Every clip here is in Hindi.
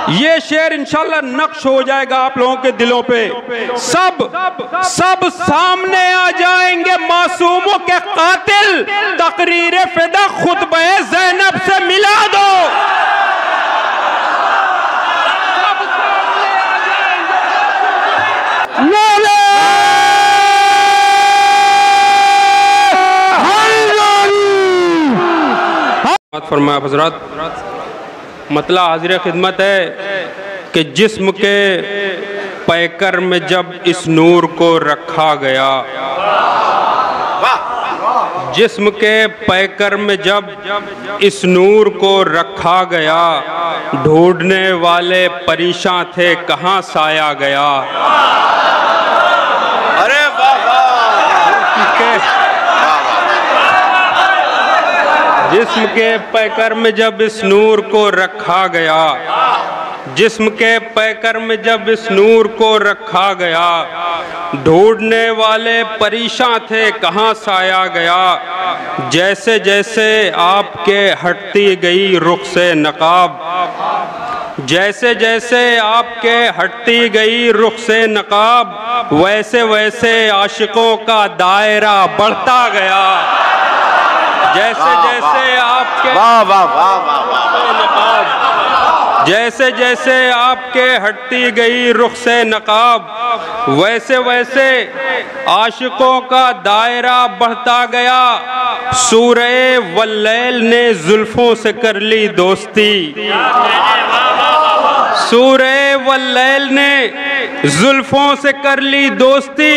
ये शेर इंशाल्लाह नक्श हो जाएगा आप लोगों के दिलों पे। सब सामने आ जाएंगे मासूमों के कातिल, तकरीर फिदा खुतबे ज़ैनब से मिला दो। फरमाया हज़रात, मतला हाजिर खिदमत है कि जिस्म के पैकर में जब इस नूर को रखा गया, जिस्म के पैकर में जब इस नूर को रखा गया, ढूंढने वाले परेशान थे कहाँ साया गया। अरे वाह वाह। जिस्म के पैकर में जब इस नूर को रखा गया, जिस्म के पैकर में जब इस नूर को रखा गया, ढूंढने वाले परेशान थे कहाँ साया गया। जैसे जैसे आपके हटती गई रुख से नकाब, जैसे जैसे आपके हटती गई रुख से नकाब, वैसे वैसे आशिकों का दायरा बढ़ता गया। जैसे जैसे आपके जैसे जैसे आपके हटती गई रुख से नकाब, वैसे वैसे आशिकों का दायरा बढ़ता गया। सूरे वल्लैल ने जुल्फों से कर ली दोस्ती, सूरे वल्लैल ने जुल्फों से कर ली दोस्ती,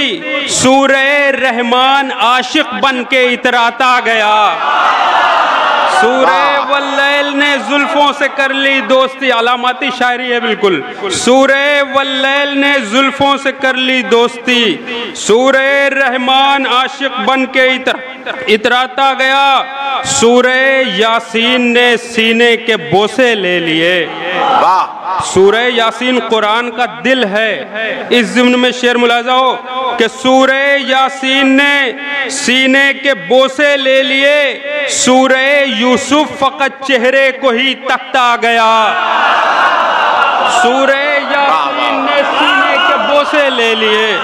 सूरे रहमान आशिक बन के इतराता गया। सूरे वल्लैल ने जुल्फों से कर ली दोस्ती, अलामाती शायरी है बिल्कुल। सूरे वल्लैल ने जुल्फों से कर ली दोस्ती, सूरे रहमान आशिक बन के इतराता गया। सूरे यासीन ने सीने के बोसे ले लिए। सूरे यासीन कुरान का दिल है। इस ज़िम्न में शेर मुलाजा हो कि सूरे यासीन ने सीने के बोसे ले लिए, सूरे यूसुफ फकत चेहरे को ही तकता गया। सूरे यासीन ने सीने के बोसे ले लिए,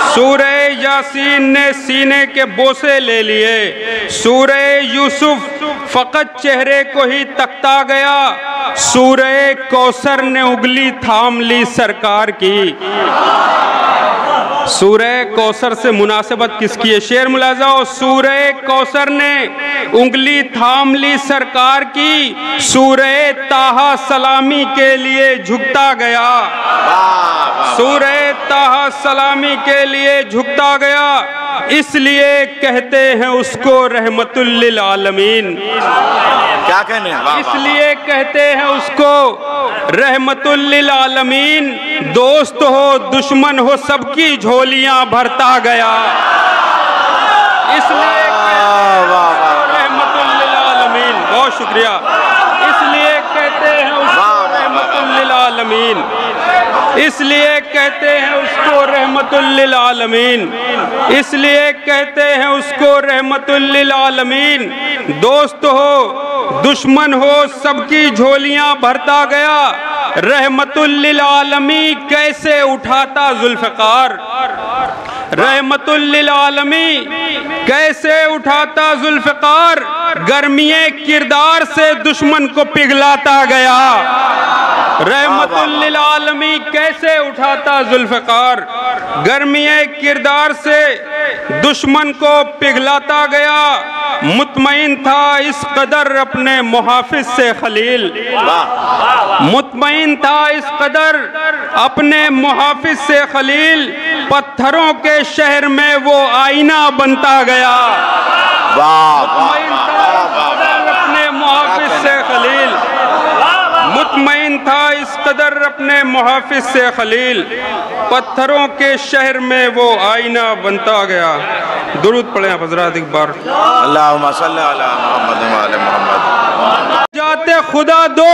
सूरे यासीन ने सीने के बोसे ले लिए, सूरे यूसुफ फकत चेहरे को ही तकता गया। सूरे कौसर ने उंगली थाम ली सरकार की। सूरे कौसर से मुनासिबत किसकी है? शेर मुलाजा हो। सूरे कौसर ने उंगली थाम ली सरकार की, सूरे ताहा सलामी के लिए झुकता गया। सूरे ताहा सलामी के लिए झुकता गया, इसलिए कहते हैं उसको रहमतुल लिल आलमीन। क्या कहने हैं? इसलिए कहते हैं उसको रहमतुल लिल आलमीन। दोस्त हो दुश्मन हो सबकी झोलियां भरता गया, इसलिए रहमतुल लिल आलमीन। बहुत शुक्रिया। इसलिए कहते हैं उसको रहमतुल लिल आलमीन, इसलिए कहते हैं उसको रहमतुल लिल आलमीन, इसलिए कहते हैं उसको रहमतुल लिल आलमीन। दोस्त हो दुश्मन हो सबकी झोलियां भरता गया। रहमतुल लिल आलमी कैसे उठाता जुल्फ़कार, रहमतुल लिल आलमी कैसे उठाता जुल्फ़कार। गर्मिये किरदार से दुश्मन को पिघलाता गया। रहमतुल लिल आलमी कैसे उठाता जुल्फ़कार, गर्मिये किरदार से दुश्मन को पिघलाता गया। मुतमईन था इस कदर अपने मुहाफिज से खलील, मुतमईन था इस कदर अपने मुहाफिज से खलील। पत्थरों के शहर में वो आईना बनता गया। मुतमईन था इस कदर अपने मुहाफिज से खलील, मुतमईन था इस कदर अपने मुहाफिज से खलील। पत्थरों के शहर में वो आईना बनता गया। दुरूद पढ़े आप हज़रात एक बार। अल्लाहुम्मा सल्ली अला मुहम्मद व आले मुहम्मद। जाते खुदा दो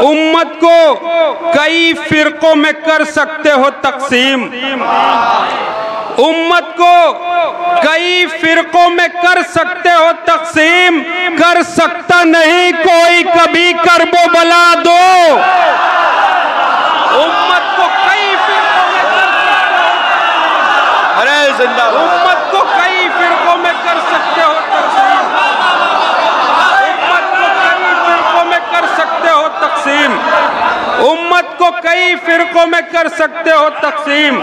उम्मत को कई फिरकों में कर सकते हो तकसीम, उम्मत को कई फिरकों में कर सकते हो तकसीम। कर सकता नहीं कोई कभी करबो बला दो। में कर सकते हो तकसीम, उम्मत को कई फिरकों में कर सकते हो तकसीम,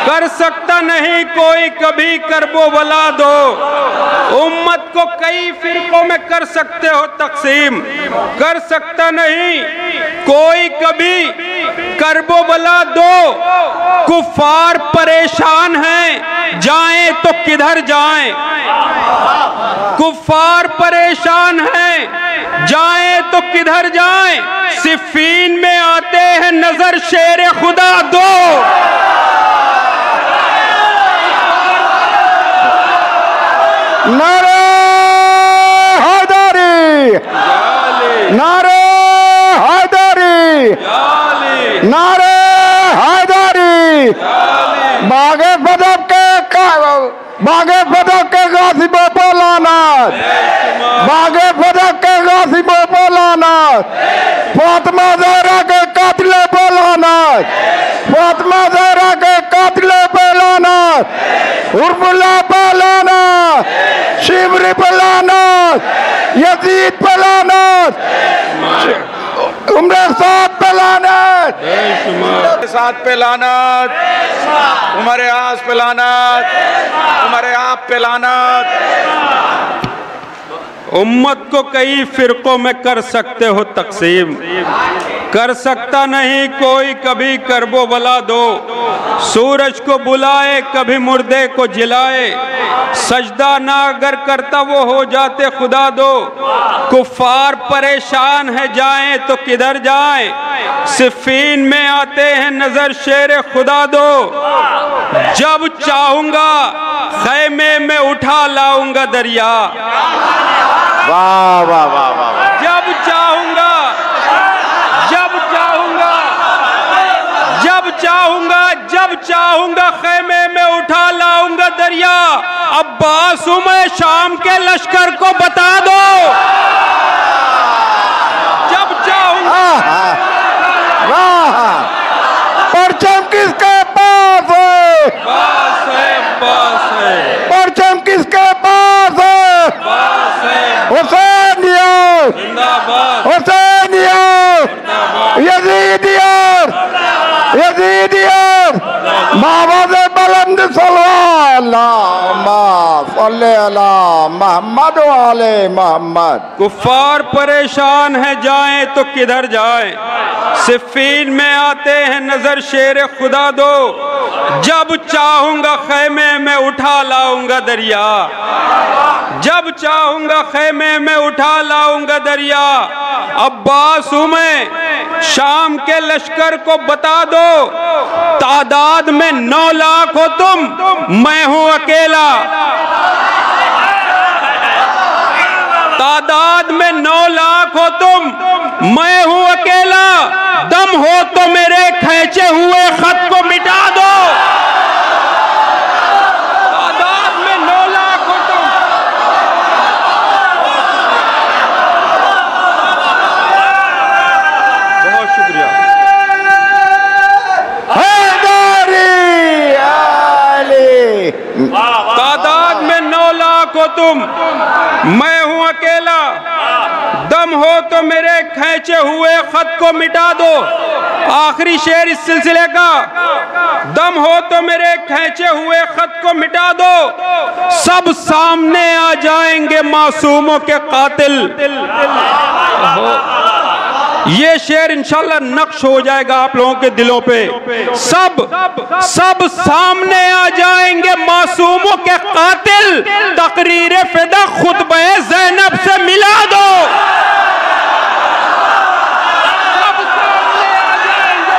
कर सकता नहीं कोई कभी करबो बला दो। उम्मत को कई फिरकों में कर सकते हो तकसीम, कर सकता नहीं कोई कभी करबो बला दो। कुफार परेशान हैं, जाएं तो किधर जाएं, कुफार परेशान हैं, जाएं तो किधर जाएं। सिफ़ीन में आते हैं नजर शेर खुदा दो। नारे हैदरी, नारे हैदरी, नारे हैदरी। बागे फदक के गासिबों पर लानत, बागे फदक के गासिबों पर लानत। फातिमा ज़हरा के कातिले पर लानत, फातिमा ज़हरा के कातिले पर लानत। उर्मिला पर लानत, शिमरी पर लानत, यजीद पर लानत, उमर साथ पे लानत, साथ पे लानत, उमर आस पे लानत, उमर आप पे लानत। उम्मत को कई फिरकों में कर सकते हो तकसीम, कर सकता नहीं कोई कभी करबो बला दो। सूरज को बुलाए कभी मुर्दे को जिलाए, सजदा ना अगर करता वो हो जाते खुदा दो। कुफार परेशान है, जाएं तो किधर जाएं। सिफ़ीन में आते हैं नजर शेर खुदा दो। जब चाहूंगा खैमे में उठा लाऊंगा दरिया, वाह वाह वाह वाह। जब चाहूंगा, जब चाहूंगा, जब चाहूंगा, जब चाहूंगा खैमे में उठा लाऊंगा दरिया। अब्बास हूं मैं, शाम के लश्कर को बता दो। जब चाहूंगा, परचम किसके पास है? पास है, पास है। परचम किसके पास है? पास है। हुसैनियों जिंदाबाद, हुसैनियों, यजीदियों, यजीदियों। मावाज़ बुलंद मोहम्मद वाले मोहम्मद। कुफार परेशान है, जाएं तो किधर जाएं। सिफ़ीन में आते हैं नजर शेर खुदा दो। जब चाहूंगा खैमे में उठा लाऊंगा दरिया, जब चाहूंगा खैमे में उठा लाऊंगा दरिया। अब्बास हूं मैं, शाम के लश्कर को बता दो। तादाद में 9 लाख हो तुम, मैं हूं अकेला। तादाद में 9 लाख हो तुम, मैं हूं अकेला। दम हो तो मेरे खींचे हुए खत को मिटा दो। तादाद में 9 लाख हो तुम। बहुत शुक्रिया। तादाद में 9 लाख हो तुम, मैं हूं अकेला। दम हो तो मेरे खींचे हुए खत को मिटा दो। आखिरी शेर इस सिलसिले का। दम हो तो मेरे खींचे हुए खत को मिटा दो। सब सामने आ जाएंगे मासूमों के कातिल। ये शेर इंशाल्लाह नक्श हो जाएगा आप लोगों के दिलों पे। सब सामने आ जाएंगे मासूमों के कातिल। तकरीर फिदा खुतबे ज़ैनब से मिला दो। सब सामने आ जाएंगे।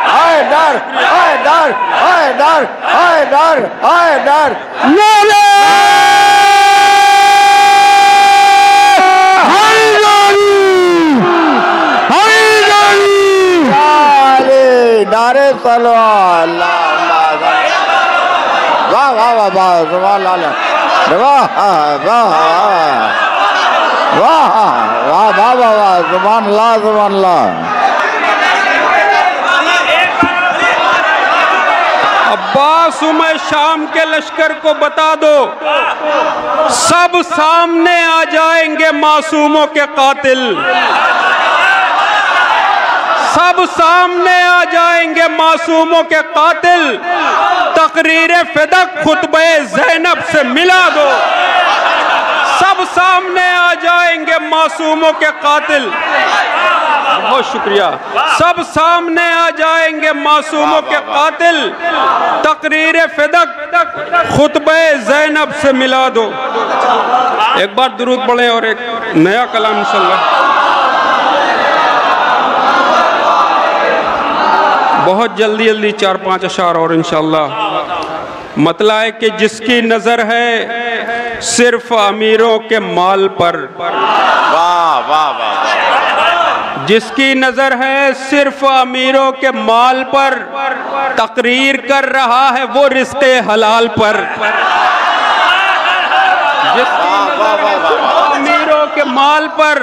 हैदर, हैदर, हैदर, हैदर, हैदर। नारे नारे सलवार। वाह वाह वाह वाह, सुभान अल्लाह, वाह वाह वाह वाह वाह वाह वाह, सुभान अल्लाह, सुभान अल्लाह। अब्बास उमर शाम के लश्कर को बता दो, सब सामने आ जाएंगे मासूमों के कातिल, सब सामने आ जाएंगे मासूमों के कातिल। तकरीर फिदक खुतबे ज़ैनब से मिला दो, सब सामने आ जाएंगे मासूमों के कातिल। बहुत शुक्रिया। सब सामने आ जाएंगे मासूमों के कातिल, तकरीर फिदक खुतबे ज़ैनब से मिला दो। एक बार दुरूद पढ़ें और एक नया कलाम इंशाअल्लाह। बहुत जल्दी जल्दी 4-5 अशार और इंशाअल्लाह। मतला है कि जिसकी नजर है सिर्फ अमीरों के माल पर, वाह वाह वाह, जिसकी नजर है सिर्फ अमीरों के माल पर, तकरीर कर रहा है वो रिज़्क़े हलाल पर। जिसकी नजर है सिर्फ अमीरों के माल पर,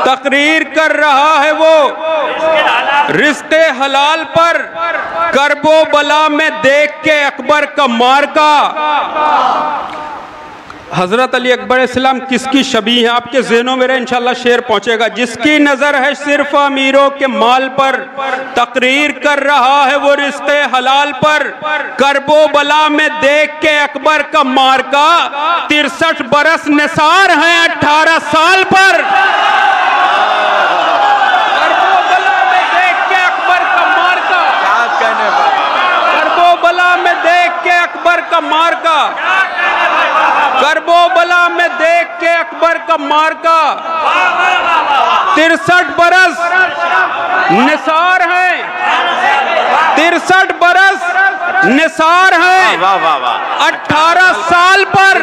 तकरीर कर रहा है वो रिज़्क़े हलाल पर। करबो बला में देख के अकबर का मार्का, हजरत अली अकबर इस्लाम किसकी शबी है आपके ज़हनों में रहे, इंशाअल्लाह शेर पहुंचेगा। जिसकी नजर है सिर्फ अमीरों के माल पर, तकरीर कर रहा है वो रिश्ते हलाल पर। करबो बला में देख के अकबर का मार्का, 63 बरस निसार हैं 18 साल पर। करबो बला में देख के अकबर का मार्का, करबो बला में देख के अकबर का मार्का, करबो बला में देख के अकबर का मार्का, 63 बरस निसार हैं, 63 बरस निसार हैं 18 साल पर।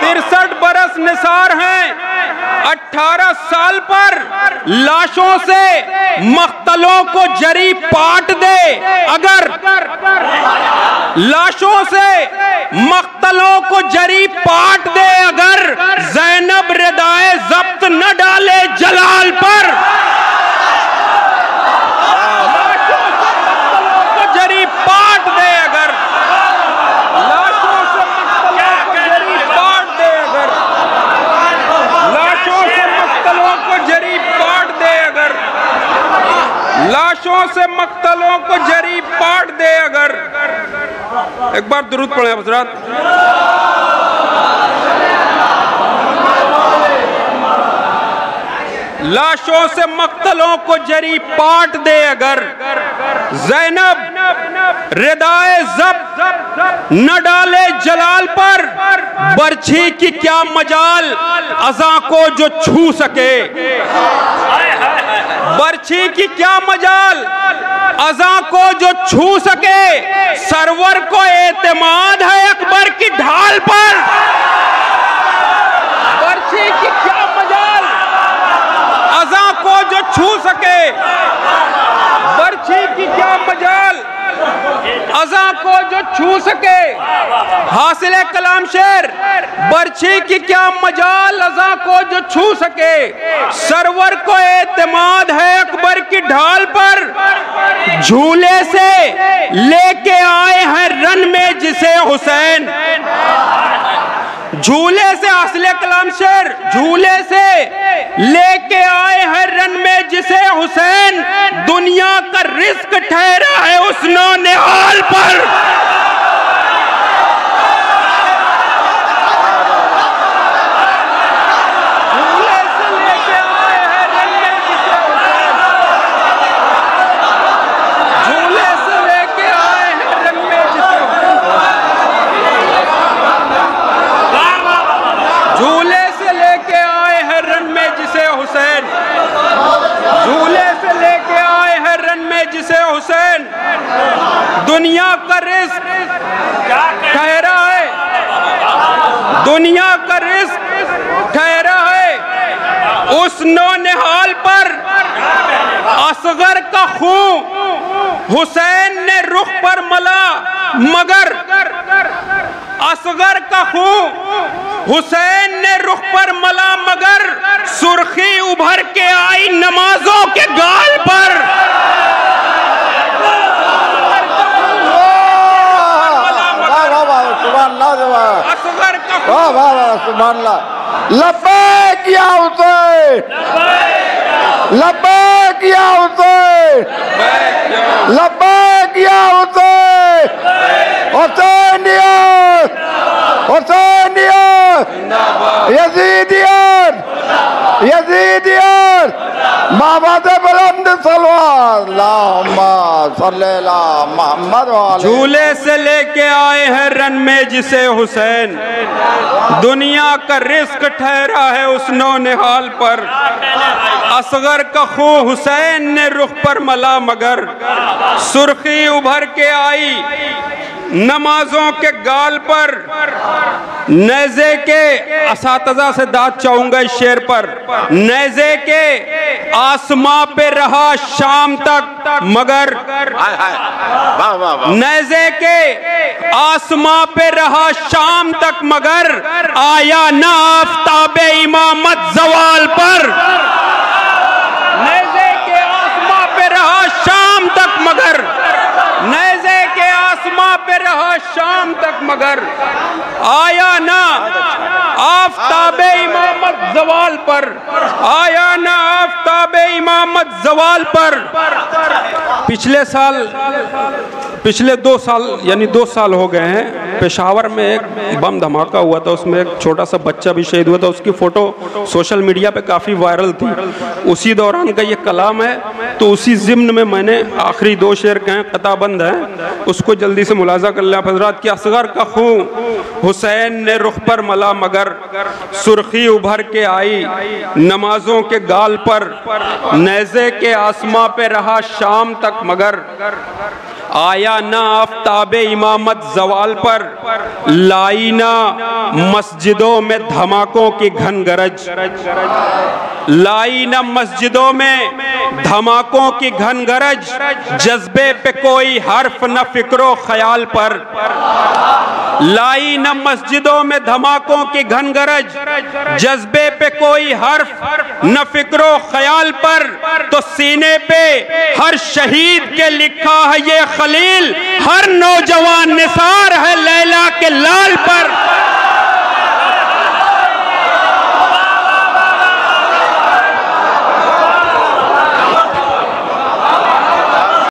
63 बरस निसार हैं 18 साल पर। लाशों से मख्तलों को जरी पाट दे अगर, लाशों से मख्तलों को जरी पाट दे अगर, ज़ैनब रिदाए ज़ब्त न डाले जलाल पर। लाशों से मख्तलों को जरी पाट दे अगर, लाशों से मख्तलों को जरी पाट दे अगर, लाशों से मख्तलों को जरी पाट दे अगर, लाशों से मख्तलों को जरी पाट दे अगर। एक बार दुरूद पढ़े हज़रात। लाशों से मख्तलों को जरी पाट दे अगर, ज़ैनब रिदाए ज़ब्त न डाले जलाल पर। बर्छी की क्या मजाल अज़ा को जो छू सके, बर्छी की क्या मजाल अज़ा को जो छू सके। सरवर को एतमाद है अकबर की ढाल पर। बर्छी की क्या मजाल अज़ा को जो छू सके, बर्छी की क्या मजाल अज़ा को जो छू सके। हासिल कलाम शेर, बर्छी की क्या मजाल अज़ा को जो छू सके। सरवर को एतमाद है अकबर की ढाल पर। झूले से लेके आए हैं रन में जिसे हुसैन, झूले से, हासिल कलाम शेर, झूले से लेके आए हैं रन में जिसे हुसैन। दुनिया का रिस्क ठहरा है उस नौनिहाल पर। झूले से लेके आए हैं रन में जिसे हुसैन, झूले से लेके आए हैं रन में जिसे हुसैन, झूले से लेके आए हैं रन में जिसे हुसैन, झूले से लेके आए हैं रन में जिसे हुसैन। दुनिया का रिस्क ठहरा है, दुनिया का रिस्क ठहरा है उस नौनिहाल पर। असगर का खून हुसैन ने रुख पर मला, मगर असगर का खून हुसैन ने रुख पर मला, मगर सुर्खी उभर के आई नमाजों के गाल पर। असगर का वाह वाह वाह सुभान अल्लाह। लब्बैक या हुसैन, लब्बैक या हुसैन, लब्बैक या हुसैन, हुसैनियत, हुसैनियत, यजीदियत, यजीदियत, माबाद बुलंद सलवार मोहम्मद। झूले से लेके आए हैं रन में जिसे हुसैन, दुनिया का रिस्क ठहरा है उस नौ निहाल पर। असगर का खू हुसैन ने रुख पर मला मगर, सुर्खी उभर के आई नमाजों के गाल पर। नेज़े के असातिज़ा से दाद चाहूंगा इस शेर पर। नेज़े के आसमां पे रहा शाम तक मगर, नेज़े के आसमां पे रहा शाम तक मगर, आया ना आफ़ताबे इमामत ज़वाल पर। नेज़े के आसमां पे रहा शाम तक मगर, नेज़े के आसमां पे रहा शाम तक मगर, आया ना आफ़ताबे इमामत ज़वाल पर, आया ना आफ़ताबे इमामत ज़वाल पर। पिछले 2 साल यानी 2 साल हो गए हैं, पेशावर में एक बम धमाका हुआ था, उसमें एक छोटा सा बच्चा भी शहीद हुआ था। उसकी फ़ोटो सोशल मीडिया पे काफ़ी वायरल थी। उसी दौरान का ये कलाम है, तो उसी ज़िम्न में मैंने आखिरी 2 शेर कहें, कताबंद हैं, उसको जल्दी से मुलाजा कर लिया हज़रात कि असगर का खून हुसैन ने रुख पर मला मगर, सुर्खी उभर के आई नमाजों के गाल पर। नेज़े के आसमां पे रहा शाम तक मगर, आया ना आफ़ताबे इमामत ज़वाल पर। लाई ना मस्जिदों में धमाकों की घन गरज, लाई ना मस्जिदों में धमाकों की घन गरज, जज्बे पे कोई हर्फ न फिक्रो ख्याल पर। लाई न मस्जिदों में धमाकों की घन गरज, जज्बे पे कोई हर्फ न फिक्रो ख्याल पर। तो सीने पे हर शहीद के लिखा है ये खलील, हर नौजवान निसार है लैला के लाल पर।